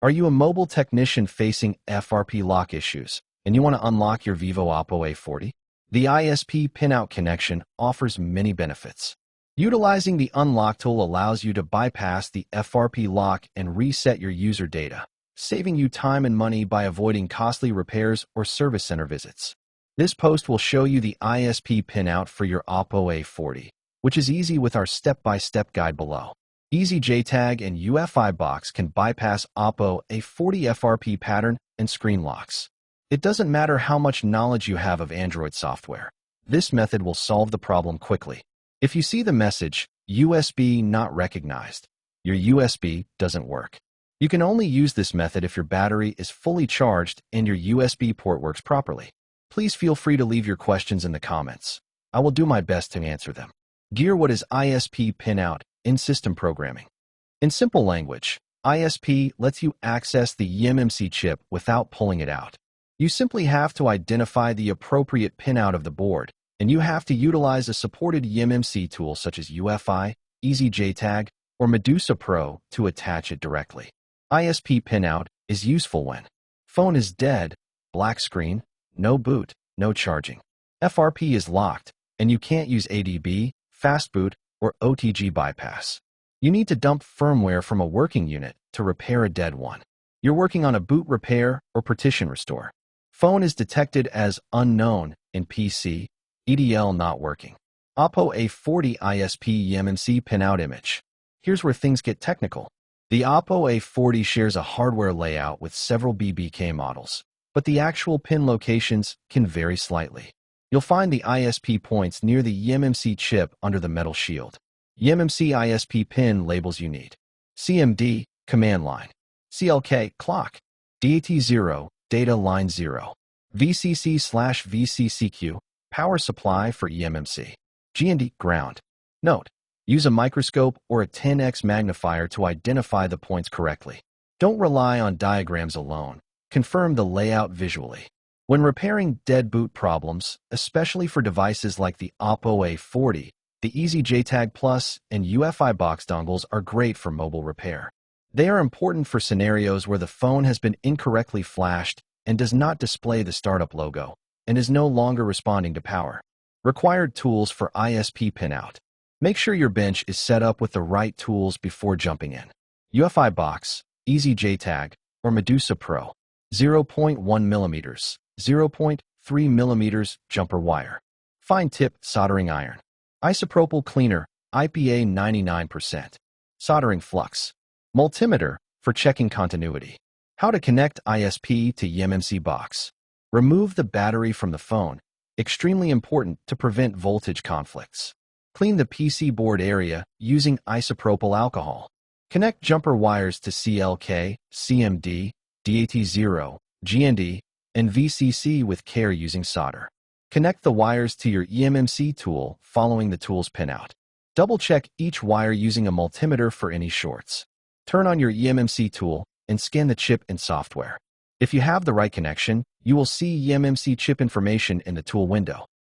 Are you a mobile technician facing FRP lock issues, and you want to unlock your Vivo Oppo A40? The ISP Pinout connection offers many benefits. Utilizing the unlock tool allows you to bypass the FRP lock and reset your user data, saving you time and money by avoiding costly repairs or service center visits. This post will show you the ISP Pinout for your Oppo A40, which is easy with our step-by-step guide below. Easy JTAG and UEFI box can bypass Oppo A40 FRP pattern and screen locks. It doesn't matter how much knowledge you have of Android software. This method will solve the problem quickly. If you see the message, USB not recognized, your USB doesn't work. You can only use this method if your battery is fully charged and your USB port works properly. Please feel free to leave your questions in the comments. I will do my best to answer them. What is ISP Pinout in system programming? In simple language, ISP lets you access the EMMC chip without pulling it out. You simply have to identify the appropriate pinout of the board, and you have to utilize a supported EMMC tool such as UEFI, Easy JTAG, or Medusa Pro to attach it directly. ISP Pinout is useful when phone is dead, black screen, no boot, no charging. FRP is locked, and you can't use ADB, fast boot, or OTG bypass. You need to dump firmware from a working unit to repair a dead one. You're working on a boot repair or partition restore. Phone is detected as unknown in PC, EDL not working. Oppo A40 ISP EMMC Pinout image. Here's where things get technical. The Oppo A40 shares a hardware layout with several BBK models, but the actual pin locations can vary slightly. You'll find the ISP points near the EMMC chip under the metal shield. EMMC ISP pin labels you need. CMD, command line. CLK, clock. DAT0, data line 0. VCC/VCCQ, power supply for EMMC. GND, ground. Note: use a microscope or a 10x magnifier to identify the points correctly. Don't rely on diagrams alone. Confirm the layout visually. When repairing dead boot problems, especially for devices like the Oppo A40, the Easy JTAG Plus and UEFI box dongles are great for mobile repair. They are important for scenarios where the phone has been incorrectly flashed and does not display the startup logo and is no longer responding to power. Required tools for ISP Pinout. Make sure your bench is set up with the right tools before jumping in. UEFI box, Easy JTAG, or Medusa Pro. 0.1 mm, 0.3 mm jumper wire. Fine tip soldering iron. Isopropyl cleaner, IPA 99%. Soldering flux. Multimeter for checking continuity. How to connect ISP to EMMC box. Remove the battery from the phone. Extremely important to prevent voltage conflicts. Clean the PC board area using isopropyl alcohol. Connect jumper wires to CLK, CMD, DAT0, GND, and VCC with care using solder. Connect the wires to your EMMC tool following the tool's pinout. Double-check each wire using a multimeter for any shorts. Turn on your EMMC tool and scan the chip in software. If you have the right connection, you will see EMMC chip information in the tool window.